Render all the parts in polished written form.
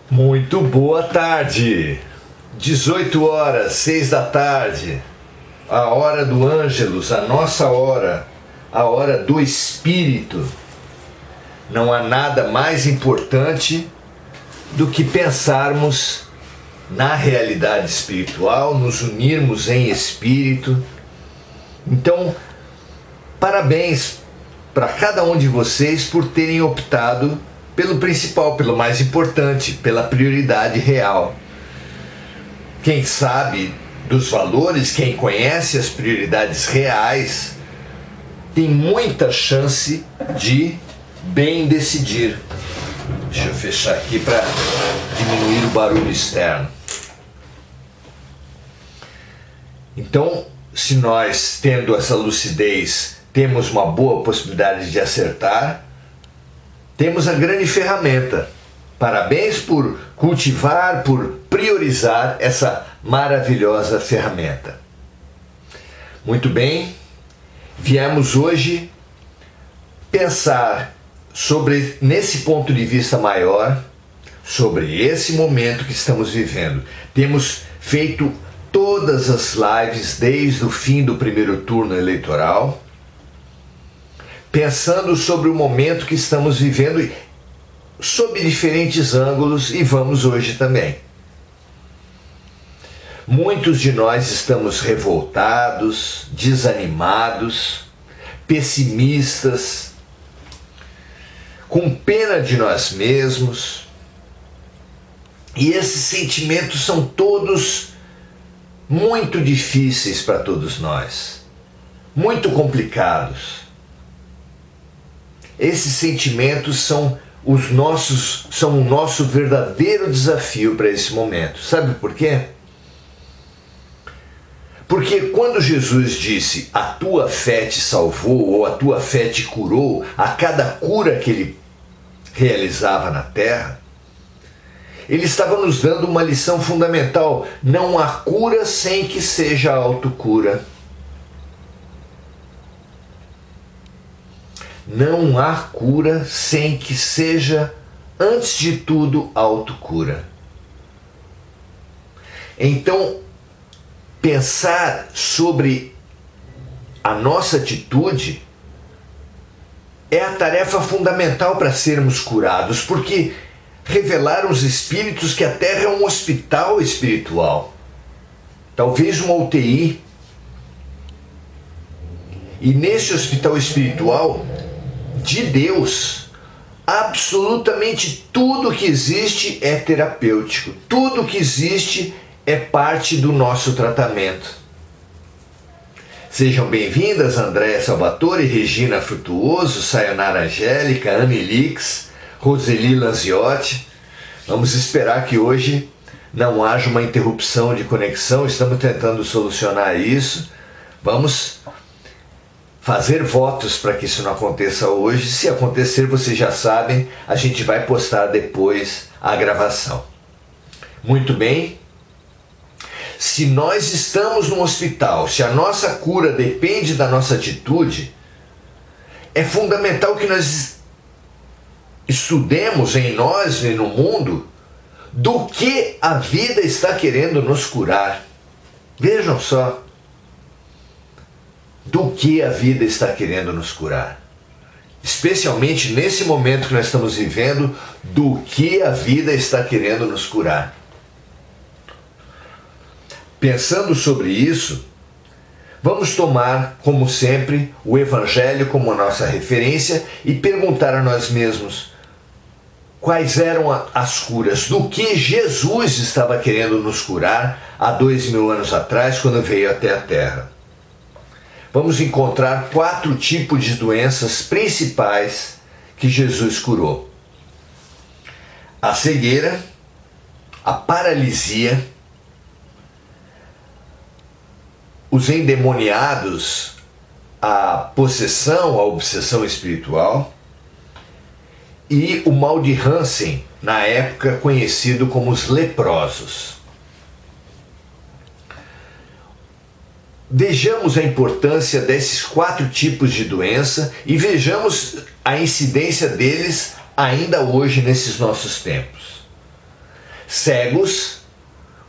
Muito boa tarde, 18 horas, 6 da tarde, a hora do Ângelus, a nossa hora, a hora do Espírito. Não há nada mais importante do que pensarmos na realidade espiritual, nos unirmos em espírito. Então, parabéns para cada um de vocês por terem optado pelo principal, pelo mais importante, pela prioridade real. Quem sabe dos valores, quem conhece as prioridades reais, tem muita chance de bem decidir. Deixa eu fechar aqui para diminuir o barulho externo. Então, se nós, tendo essa lucidez, temos uma boa possibilidade de acertar, temos a grande ferramenta. Parabéns por cultivar, por priorizar essa maravilhosa ferramenta. Muito bem, viemos hoje pensar sobre, nesse ponto de vista maior, sobre esse momento que estamos vivendo. Temos feito todas as lives desde o fim do primeiro turno eleitoral, pensando sobre o momento que estamos vivendo sob diferentes ângulos, e vamos hoje também. Muitos de nós estamos revoltados, desanimados, pessimistas, com pena de nós mesmos, e esses sentimentos são todos muito difíceis para todos nós, muito complicados. Esses sentimentos são o nosso verdadeiro desafio para esse momento. Sabe por quê? Porque quando Jesus disse, a tua fé te salvou, ou a tua fé te curou, a cada cura que ele realizava na terra, ele estava nos dando uma lição fundamental. Não há cura sem que seja autocura. Não há cura sem que seja, antes de tudo, autocura. Então, pensar sobre a nossa atitude é a tarefa fundamental para sermos curados, porque revelaram os espíritos que a Terra é um hospital espiritual, talvez uma UTI. E nesse hospital espiritual de Deus, absolutamente tudo que existe é terapêutico, tudo que existe é parte do nosso tratamento. Sejam bem-vindas Andréa Salvatore, Regina Frutuoso, Sayonara Angélica, Amilix, Roseli Lanziotti. Vamos esperar que hoje não haja uma interrupção de conexão, estamos tentando solucionar isso. Vamos fazer votos para que isso não aconteça hoje. Se acontecer, vocês já sabem, a gente vai postar depois a gravação. Muito bem. Se nós estamos no hospital, se a nossa cura depende da nossa atitude, é fundamental que nós estudemos em nós e no mundo do que a vida está querendo nos curar. Vejam só. Do que a vida está querendo nos curar. Especialmente nesse momento que nós estamos vivendo, do que a vida está querendo nos curar. Pensando sobre isso, vamos tomar, como sempre, o Evangelho como nossa referência e perguntar a nós mesmos quais eram as curas, do que Jesus estava querendo nos curar há 2000 anos atrás, quando veio até a Terra. Vamos encontrar 4 tipos de doenças principais que Jesus curou: a cegueira, a paralisia, os endemoniados, a possessão, a obsessão espiritual, e o mal de Hansen, na época conhecido como os leprosos. Vejamos a importância desses 4 tipos de doença e vejamos a incidência deles ainda hoje nesses nossos tempos. cegos,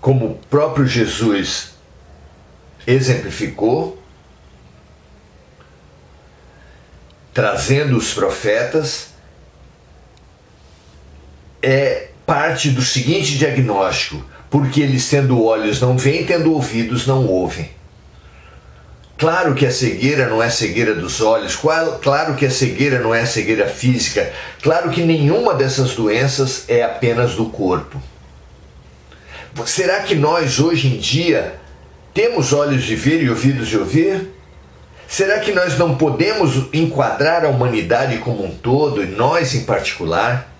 como o próprio Jesus exemplificou, trazendo os profetas, é parte do seguinte diagnóstico: porque eles tendo olhos não veem, tendo ouvidos não ouvem. Claro que a cegueira não é cegueira dos olhos, claro que a cegueira não é cegueira física, claro que nenhuma dessas doenças é apenas do corpo. Será que nós hoje em dia temos olhos de ver e ouvidos de ouvir? Será que nós não podemos enquadrar a humanidade como um todo, e nós em particular,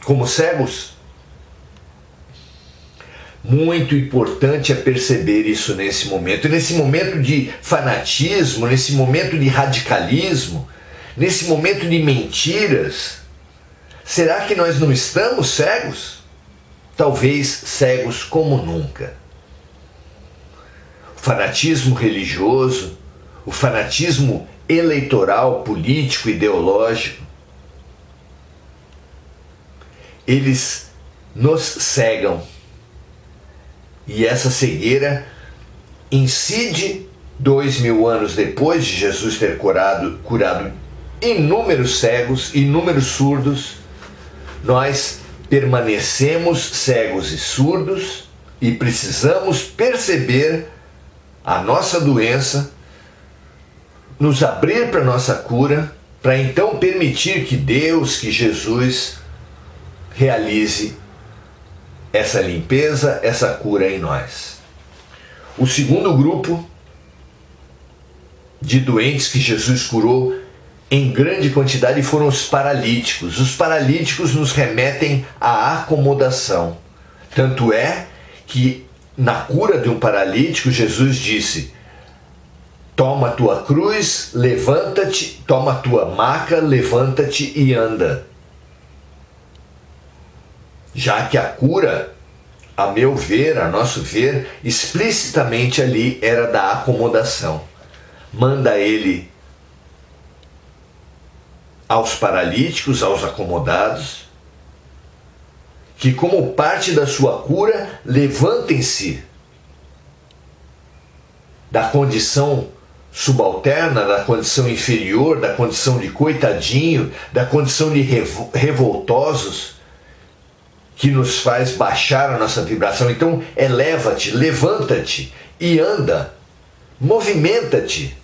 como cegos? Muito importante é perceber isso nesse momento. E nesse momento de fanatismo, nesse momento de radicalismo, nesse momento de mentiras, será que nós não estamos cegos? Talvez cegos como nunca. O fanatismo religioso, o fanatismo eleitoral, político, ideológico, eles nos cegam. E essa cegueira incide 2000 anos depois de Jesus ter curado inúmeros cegos, inúmeros surdos. Nós permanecemos cegos e surdos e precisamos perceber a nossa doença, nos abrir para a nossa cura, para então permitir que Deus, que Jesus realize essa limpeza, essa cura em nós. O segundo grupo de doentes que Jesus curou em grande quantidade foram os paralíticos. Os paralíticos nos remetem à acomodação. Tanto é que na cura de um paralítico, Jesus disse: toma a tua cruz, levanta-te, toma a tua maca, levanta-te e anda. Já que a cura, a meu ver, a nosso ver, explicitamente ali era da acomodação. Manda ele aos paralíticos, aos acomodados, que como parte da sua cura, levantem-se da condição subalterna, da condição inferior, da condição de coitadinho, da condição de revoltosos, que nos faz baixar a nossa vibração. Então, eleva-te, levanta-te e anda, movimenta-te,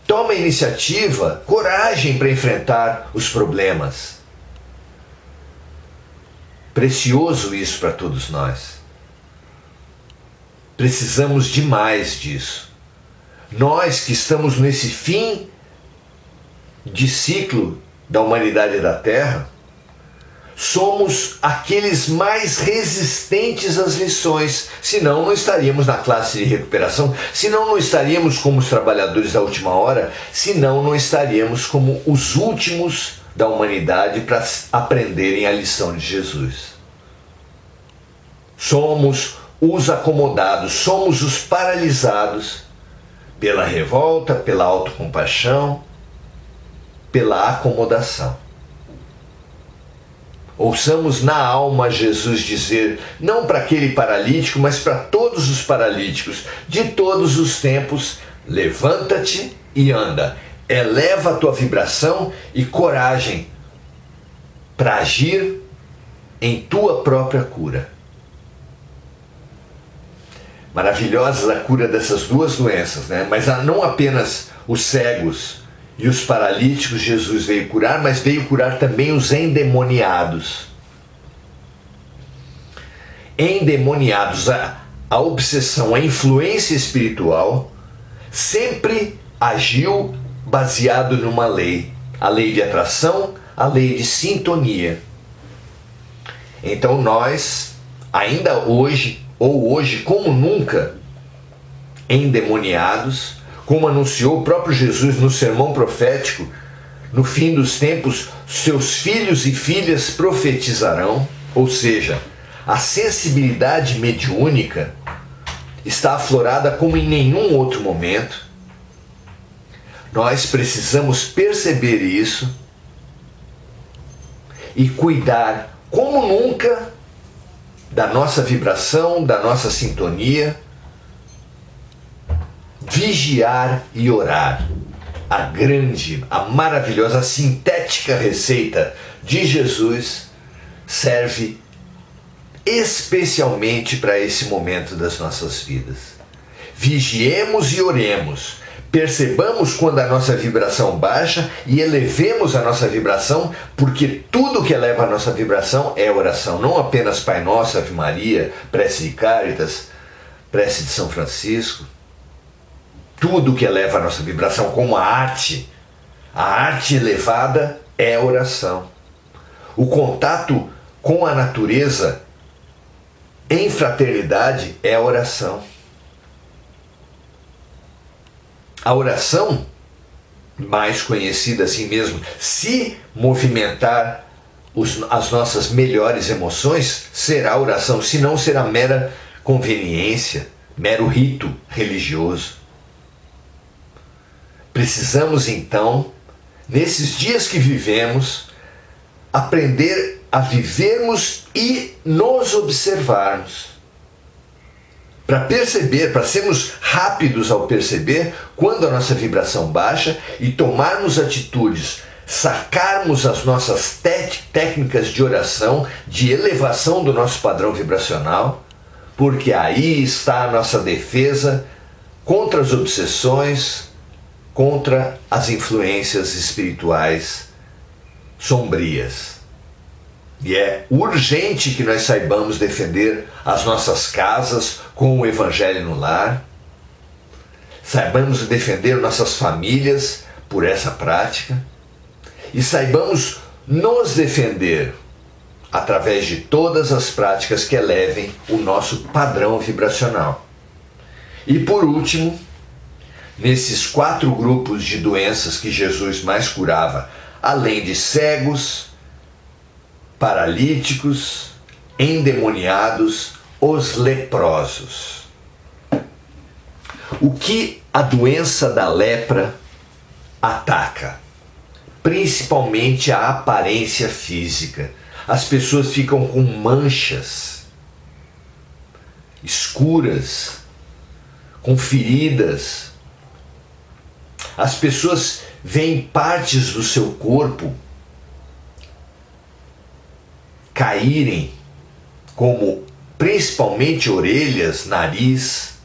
toma iniciativa, coragem para enfrentar os problemas. Precioso isso para todos nós. Precisamos demais disso. Nós que estamos nesse fim de ciclo da humanidade da Terra, somos aqueles mais resistentes às lições, senão não estaríamos na classe de recuperação, senão não estaríamos como os trabalhadores da última hora, senão não estaríamos como os últimos da humanidade para aprenderem a lição de Jesus. Somos os acomodados, somos os paralisados pela revolta, pela autocompaixão, pela acomodação. Ouçamos na alma Jesus dizer, não para aquele paralítico, mas para todos os paralíticos de todos os tempos: levanta-te e anda. Eleva a tua vibração e coragem para agir em tua própria cura. Maravilhosa a cura dessas duas doenças, né? Mas não apenas os cegos e os paralíticos Jesus veio curar, mas veio curar também os endemoniados. Endemoniados, a obsessão, a influência espiritual sempre agiu baseado numa lei. A lei de atração, a lei de sintonia. Então nós, ainda hoje, ou hoje como nunca, endemoniados, como anunciou o próprio Jesus no sermão profético, no fim dos tempos, seus filhos e filhas profetizarão, ou seja, a sensibilidade mediúnica está aflorada como em nenhum outro momento. Nós precisamos perceber isso e cuidar como nunca da nossa vibração, da nossa sintonia. Vigiar e orar. A grande, a maravilhosa, a sintética receita de Jesus serve especialmente para esse momento das nossas vidas. Vigiemos e oremos. Percebamos quando a nossa vibração baixa e elevemos a nossa vibração, porque tudo que eleva a nossa vibração é oração. Não apenas Pai Nosso, Ave Maria, prece de Cáritas, prece de São Francisco. Tudo que eleva a nossa vibração, como a arte elevada é oração. O contato com a natureza em fraternidade é oração. A oração, mais conhecida assim mesmo, se movimentar as nossas melhores emoções, será oração, senão será mera conveniência, mero rito religioso. Precisamos então, nesses dias que vivemos, aprender a vivermos e nos observarmos. Para perceber, para sermos rápidos ao perceber quando a nossa vibração baixa e tomarmos atitudes, sacarmos as nossas técnicas de oração, de elevação do nosso padrão vibracional, porque aí está a nossa defesa contra as obsessões, contra as influências espirituais sombrias. E é urgente que nós saibamos defender as nossas casas com o Evangelho no lar, saibamos defender nossas famílias por essa prática e saibamos nos defender através de todas as práticas que elevem o nosso padrão vibracional. E por último, nesses 4 grupos de doenças que Jesus mais curava, além de cegos, paralíticos, endemoniados, os leprosos. O que a doença da lepra ataca? Principalmente a aparência física. As pessoas ficam com manchas escuras, com feridas. As pessoas veem partes do seu corpo caírem, como principalmente orelhas, nariz.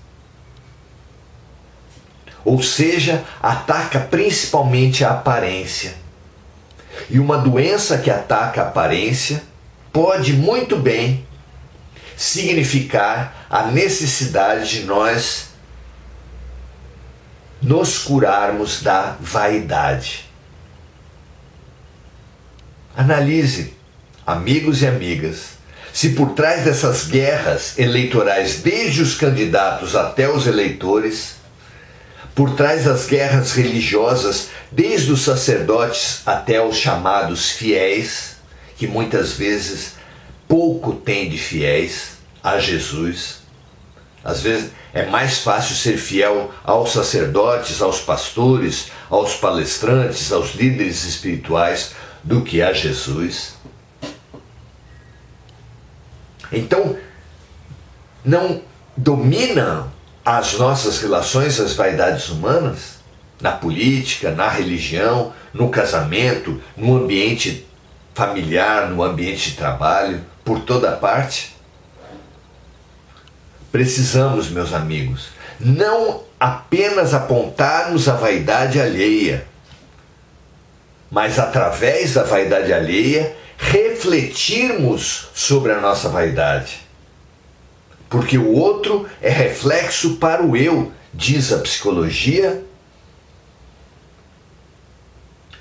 Ou seja, ataca principalmente a aparência. E uma doença que ataca a aparência pode muito bem significar a necessidade de nós nos curarmos da vaidade. Analise, amigos e amigas, se por trás dessas guerras eleitorais, desde os candidatos até os eleitores, por trás das guerras religiosas, desde os sacerdotes até os chamados fiéis, que muitas vezes pouco têm de fiéis a Jesus. Às vezes é mais fácil ser fiel aos sacerdotes, aos pastores, aos palestrantes, aos líderes espirituais, do que a Jesus. Então, não dominam as nossas relações, as vaidades humanas, na política, na religião, no casamento, no ambiente familiar, no ambiente de trabalho, por toda parte? Precisamos, meus amigos, não apenas apontarmos a vaidade alheia, mas através da vaidade alheia, refletirmos sobre a nossa vaidade. Porque o outro é reflexo para o eu, diz a psicologia,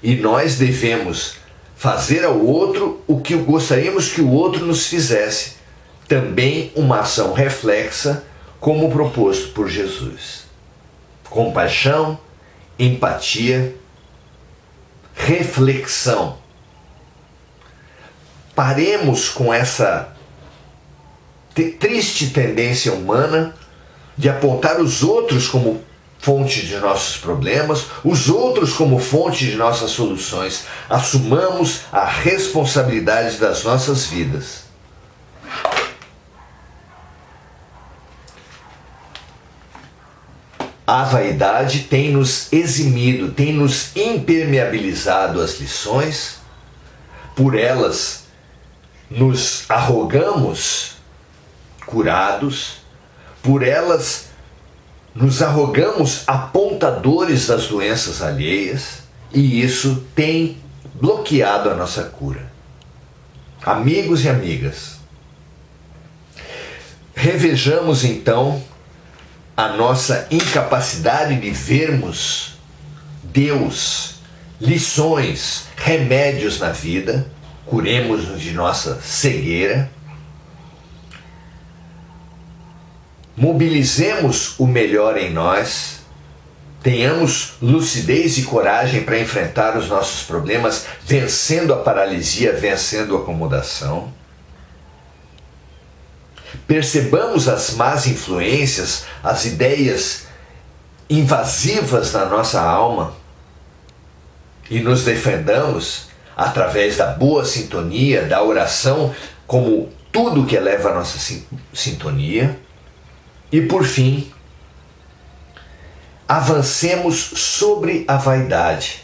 e nós devemos fazer ao outro o que gostaríamos que o outro nos fizesse. Também uma ação reflexa, como proposto por Jesus. Compaixão, empatia, reflexão. Paremos com essa triste tendência humana de apontar os outros como fonte de nossos problemas, os outros como fonte de nossas soluções. Assumamos a responsabilidade das nossas vidas. A vaidade tem nos eximido, tem nos impermeabilizado as lições, por elas nos arrogamos curados, por elas nos arrogamos apontadores das doenças alheias, e isso tem bloqueado a nossa cura. Amigos e amigas, revejamos então a nossa incapacidade de vermos Deus, lições, remédios na vida, curemos-nos de nossa cegueira, mobilizemos o melhor em nós, tenhamos lucidez e coragem para enfrentar os nossos problemas, vencendo a paralisia, vencendo a acomodação. Percebamos as más influências, as ideias invasivas na nossa alma e nos defendamos através da boa sintonia, da oração, como tudo que eleva a nossa sintonia. E por fim, avancemos sobre a vaidade,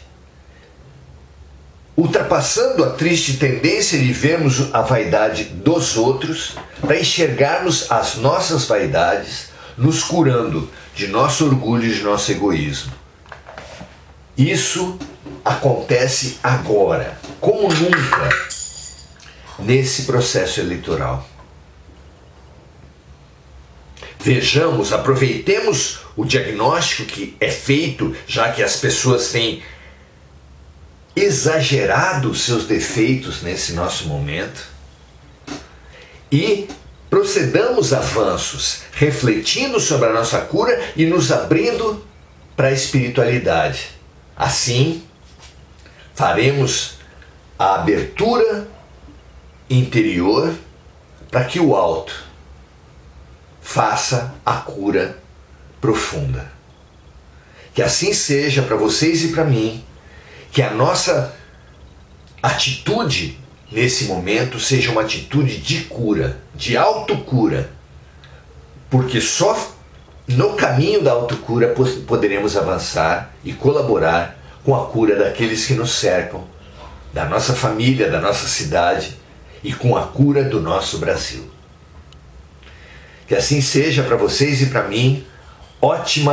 ultrapassando a triste tendência de vermos a vaidade dos outros, para enxergarmos as nossas vaidades, nos curando de nosso orgulho e de nosso egoísmo. Isso acontece agora, como nunca, nesse processo eleitoral. Vejamos, aproveitemos o diagnóstico que é feito, já que as pessoas têm exagerado seus defeitos nesse nosso momento, e procedamos avanços, refletindo sobre a nossa cura e nos abrindo para a espiritualidade. Assim, faremos a abertura interior para que o alto faça a cura profunda. Que assim seja para vocês e para mim, que a nossa atitude nesse momento seja uma atitude de cura, de autocura, porque só no caminho da autocura poderemos avançar e colaborar com a cura daqueles que nos cercam, da nossa família, da nossa cidade e com a cura do nosso Brasil. Que assim seja para vocês e para mim. Ótimo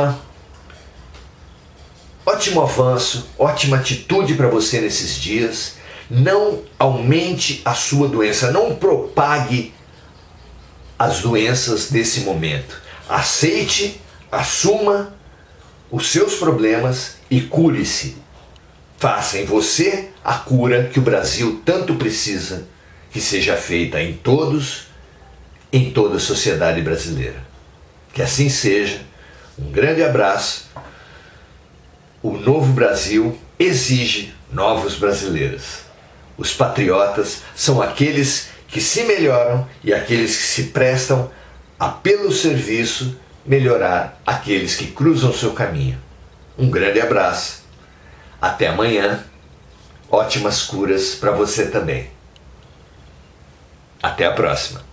avanço, ótima atitude para você nesses dias. Não aumente a sua doença, não propague as doenças desse momento. Aceite, assuma os seus problemas e cure-se. Faça em você a cura que o Brasil tanto precisa que seja feita em todos, em toda a sociedade brasileira. Que assim seja. Um grande abraço. O novo Brasil exige novos brasileiros. Os patriotas são aqueles que se melhoram e aqueles que se prestam a, pelo serviço, melhorar aqueles que cruzam seu caminho. Um grande abraço. Até amanhã. Ótimas curas para você também. Até a próxima.